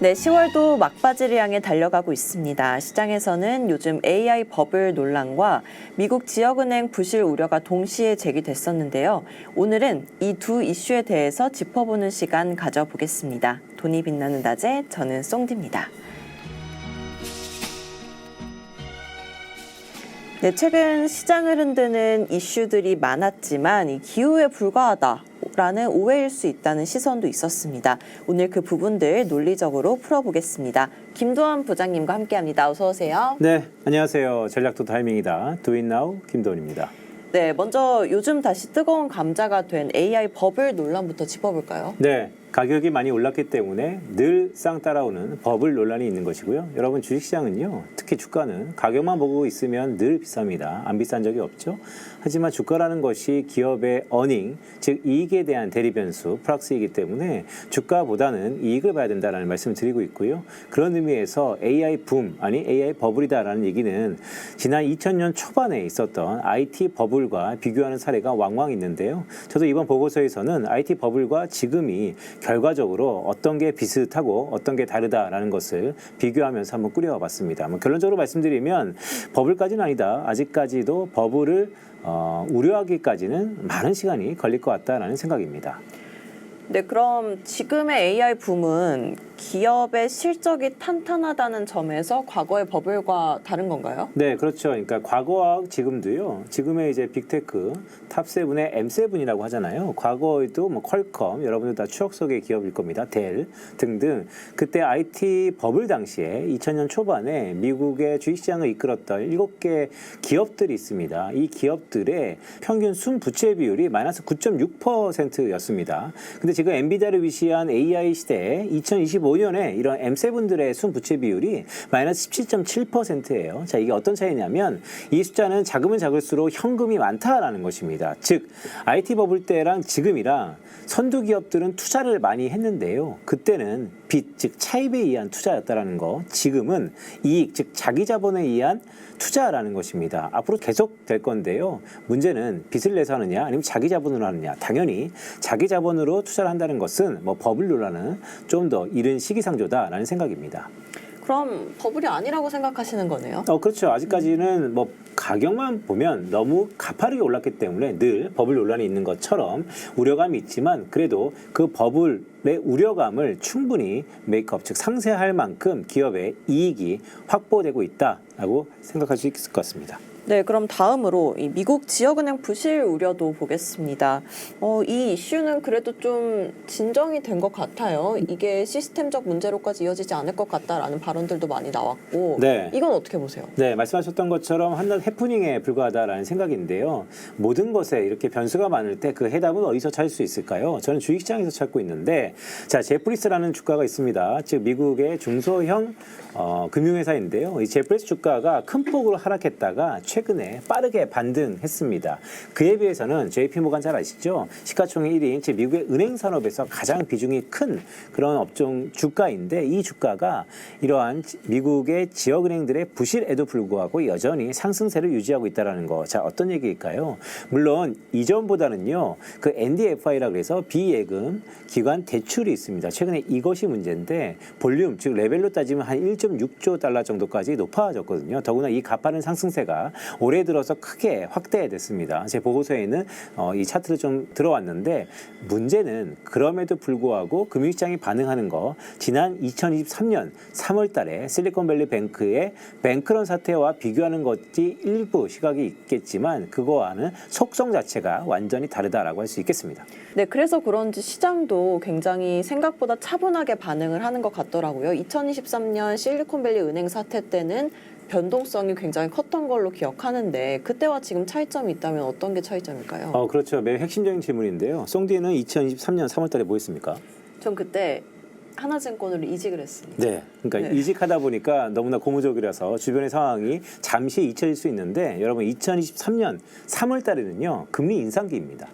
네, 10월도 막바지를 향해 달려가고 있습니다. 시장에서는 요즘 AI 버블 논란과 미국 지역은행 부실 우려가 동시에 제기됐었는데요. 오늘은 이 두 이슈에 대해서 짚어보는 시간 가져보겠습니다. 돈이 빛나는 낮에 저는 송디입니다. 네, 최근 시장을 흔드는 이슈들이 많았지만 이 기후에 불과하다라는 오해일 수 있다는 시선도 있었습니다. 오늘 그 부분들 논리적으로 풀어보겠습니다. 김도환 부장님과 함께합니다. 어서 오세요. 네, 안녕하세요. 전략도 타이밍이다. 도인나우 김도훈입니다. 네, 먼저 요즘 다시 뜨거운 감자가 된 AI 버블 논란부터 짚어볼까요? 네, 가격이 많이 올랐기 때문에 늘상 따라오는 버블 논란이 있는 것이고요. 여러분 주식시장은요, 특히 주가는 가격만 보고 있으면 늘 비쌉니다. 안 비싼 적이 없죠. 하지만 주가라는 것이 기업의 어닝, 즉 이익에 대한 대리변수, 프락스이기 때문에 주가보다는 이익을 봐야 된다는 말씀을 드리고 있고요. 그런 의미에서 AI 붐, 아니 AI 버블이다라는 얘기는 지난 2000년 초반에 있었던 IT 버블과 비교하는 사례가 왕왕 있는데요. 저도 이번 보고서에서는 IT 버블과 지금이 결과적으로 어떤 게 비슷하고 어떤 게 다르다라는 것을 비교하면서 한번 꾸려봤습니다. 결론적으로 말씀드리면 버블까지는 아니다. 아직까지도 버블을 우려하기까지는 많은 시간이 걸릴 것 같다라는 생각입니다. 네, 그럼 지금의 AI 붐은 기업의 실적이 탄탄하다는 점에서 과거의 버블과 다른 건가요? 네, 그렇죠. 그러니까 과거와 지금도요. 지금의 이제 빅테크 탑7의 M7이라고 하잖아요. 과거에도 뭐 퀄컴, 여러분들 다 추억 속의 기업일 겁니다. 델 등등. 그때 IT 버블 당시에 2000년 초반에 미국의 주식시장을 이끌었던 7개 기업들이 있습니다. 이 기업들의 평균 순부채 비율이 마이너스 9.6%였습니다. 근데 지금 엔비디아를 위시한 AI 시대에 2025년에 이런 M7들의 순부채 비율이 마이너스 17.7%예요. 자, 이게 어떤 차이냐면 이 숫자는 작으면 작을수록 현금이 많다라는 것입니다. 즉, IT 버블 때랑 지금이랑 선두 기업들은 투자를 많이 했는데요. 그때는 빚, 즉 차입에 의한 투자였다라는 거. 지금은 이익, 즉 자기 자본에 의한 투자라는 것입니다. 앞으로 계속 될 건데요. 문제는 빚을 내서 하느냐 아니면 자기 자본으로 하느냐. 당연히 자기 자본으로 투자를 한다는 것은 뭐 버블 논란은 좀 더 이른 시기상조다라는 생각입니다. 그럼 버블이 아니라고 생각하시는 거네요? 그렇죠. 아직까지는 뭐 가격만 보면 너무 가파르게 올랐기 때문에 늘 버블 논란이 있는 것처럼 우려감이 있지만 그래도 그 버블의 우려감을 충분히 메이크업, 즉 상쇄할 만큼 기업의 이익이 확보되고 있다라고 생각할 수 있을 것 같습니다. 네, 그럼 다음으로 이 미국 지역은행 부실 우려도 보겠습니다. 이 이슈는 그래도 좀 진정이 된 것 같아요. 이게 시스템적 문제로까지 이어지지 않을 것 같다라는 발언들도 많이 나왔고, 네. 이건 어떻게 보세요? 네, 말씀하셨던 것처럼 한낱 해프닝에 불과하다라는 생각인데요. 모든 것에 이렇게 변수가 많을 때 그 해답은 어디서 찾을 수 있을까요? 저는 주식시장에서 찾고 있는데, 자, 제프리스라는 주가가 있습니다. 즉 미국의 중소형 금융회사인데요. 이 제프리스 주가가 큰 폭으로 하락했다가 최근에 빠르게 반등했습니다. 그에 비해서는 JP모간 잘 아시죠? 시가총액 1위인 즉 미국의 은행 산업에서 가장 비중이 큰 그런 업종 주가인데 이 주가가 이러한 미국의 지역은행들의 부실에도 불구하고 여전히 상승세를 유지하고 있다는 거. 자, 어떤 얘기일까요? 물론 이전보다는요. 그 NDFI라고 해서 비예금 기관 대출이 있습니다. 최근에 이것이 문제인데 볼륨 즉 레벨로 따지면 한 1.6조 달러 정도까지 높아졌거든요. 더구나 이 가파른 상승세가 올해 들어서 크게 확대됐습니다. 제 보고서에는 이 차트를 좀 들어왔는데 문제는 그럼에도 불구하고 금융시장이 반응하는 거 지난 2023년 3월 달에 실리콘밸리 뱅크의 뱅크런 사태와 비교하는 것이 일부 시각이 있겠지만 그거와는 속성 자체가 완전히 다르다라고 할 수 있겠습니다. 네, 그래서 그런지 시장도 굉장히 생각보다 차분하게 반응을 하는 것 같더라고요. 2023년 실리콘밸리 은행 사태 때는 변동성이 굉장히 컸던 걸로 기억하는데 그때와 지금 차이점이 있다면 어떤 게 차이점일까요? 그렇죠. 매우 핵심적인 질문인데요. 송디는 2023년 3월 달에 뭐 했습니까? 전 그때 하나증권으로 이직을 했습니다. 네. 그러니까 이직하다 보니까 너무나 고무적이라서 주변의 상황이 잠시 잊혀질 수 있는데 여러분 2023년 3월 달에는요. 금리 인상기입니다.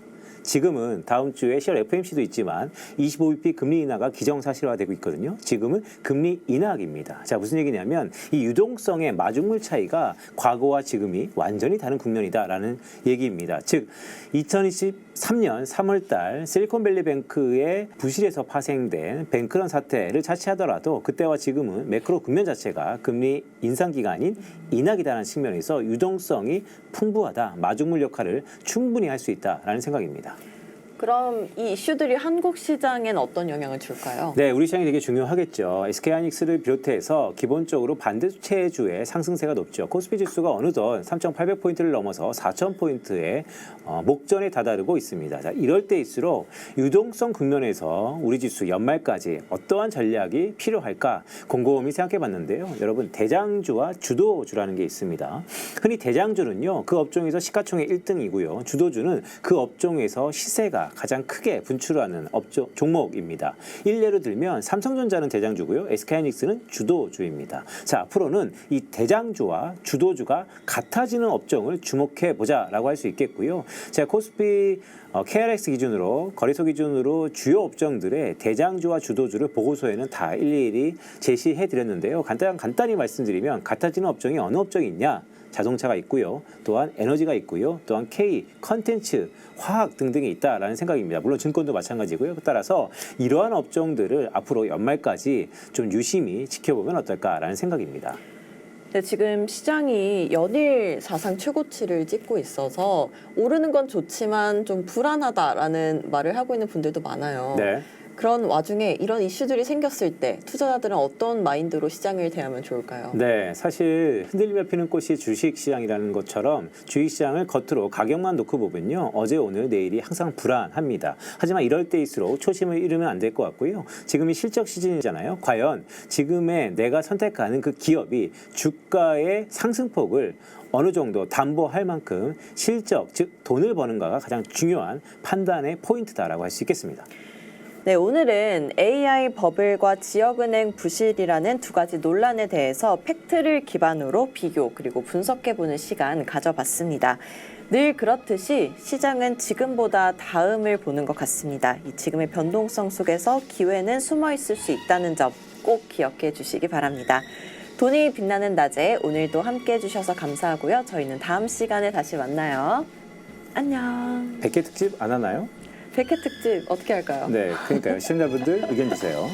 지금은 다음 주에 10월 FOMC도 있지만 25bp 금리 인하가 기정사실화되고 있거든요. 지금은 금리 인하기입니다. 자, 무슨 얘기냐면 이 유동성의 마중물 차이가 과거와 지금이 완전히 다른 국면이다라는 얘기입니다. 즉 2023년 3월 달 실리콘밸리 뱅크의 부실에서 파생된 뱅크런 사태를 차치하더라도 그때와 지금은 매크로 국면 자체가 금리 인상 기간인 인하기다라는 측면에서 유동성이 풍부하다, 마중물 역할을 충분히 할 수 있다라는 생각입니다. 그럼 이 이슈들이 한국 시장엔 어떤 영향을 줄까요? 네, 우리 시장이 되게 중요하겠죠. SK하이닉스를 비롯해서 기본적으로 반도체주의 상승세가 높죠. 코스피 지수가 어느덧 3,800포인트를 넘어서 4,000포인트의 목전에 다다르고 있습니다. 자, 이럴 때일수록 유동성 국면에서 우리 지수 연말까지 어떠한 전략이 필요할까 곰곰이 생각해 봤는데요. 여러분, 대장주와 주도주라는 게 있습니다. 흔히 대장주는요, 그 업종에서 시가총액 1등이고요. 주도주는 그 업종에서 시세가 가장 크게 분출하는 업종 종목입니다. 일례로 들면 삼성전자는 대장주고요. SK하이닉스는 주도주입니다. 자, 앞으로는 이 대장주와 주도주가 같아지는 업종을 주목해 보자라고 할 수 있겠고요. 자, 코스피 KRX 기준으로 거래소 기준으로 주요 업종들의 대장주와 주도주를 보고서에는 다 일일이 제시해 드렸는데요. 간단히 말씀드리면 같아지는 업종이 어느 업종이 있냐? 자동차가 있고요. 또한 에너지가 있고요. 또한 K, 컨텐츠, 화학 등등이 있다라는 생각입니다. 물론 증권도 마찬가지고요. 따라서 이러한 업종들을 앞으로 연말까지 좀 유심히 지켜보면 어떨까라는 생각입니다. 네, 지금 시장이 연일 사상 최고치를 찍고 있어서 오르는 건 좋지만 좀 불안하다라는 말을 하고 있는 분들도 많아요. 네. 그런 와중에 이런 이슈들이 생겼을 때 투자자들은 어떤 마인드로 시장을 대하면 좋을까요? 네, 사실 흔들리며 피는 꽃이 주식시장이라는 것처럼 주식시장을 겉으로 가격만 놓고 보면요. 어제, 오늘, 내일이 항상 불안합니다. 하지만 이럴 때일수록 초심을 잃으면 안 될 것 같고요. 지금이 실적 시즌이잖아요. 과연 지금의 내가 선택하는 그 기업이 주가의 상승폭을 어느 정도 담보할 만큼 실적, 즉 돈을 버는가가 가장 중요한 판단의 포인트다라고 할 수 있겠습니다. 네, 오늘은 AI 버블과 지역은행 부실이라는 두 가지 논란에 대해서 팩트를 기반으로 비교 그리고 분석해보는 시간 가져봤습니다. 늘 그렇듯이 시장은 지금보다 다음을 보는 것 같습니다. 이 지금의 변동성 속에서 기회는 숨어 있을 수 있다는 점 꼭 기억해 주시기 바랍니다. 돈이 빛나는 낮에 오늘도 함께 해주셔서 감사하고요. 저희는 다음 시간에 다시 만나요. 안녕. 100개 특집 안 하나요? 100회 특집 어떻게 할까요? 네, 그러니까요. 시청자분들 의견 주세요.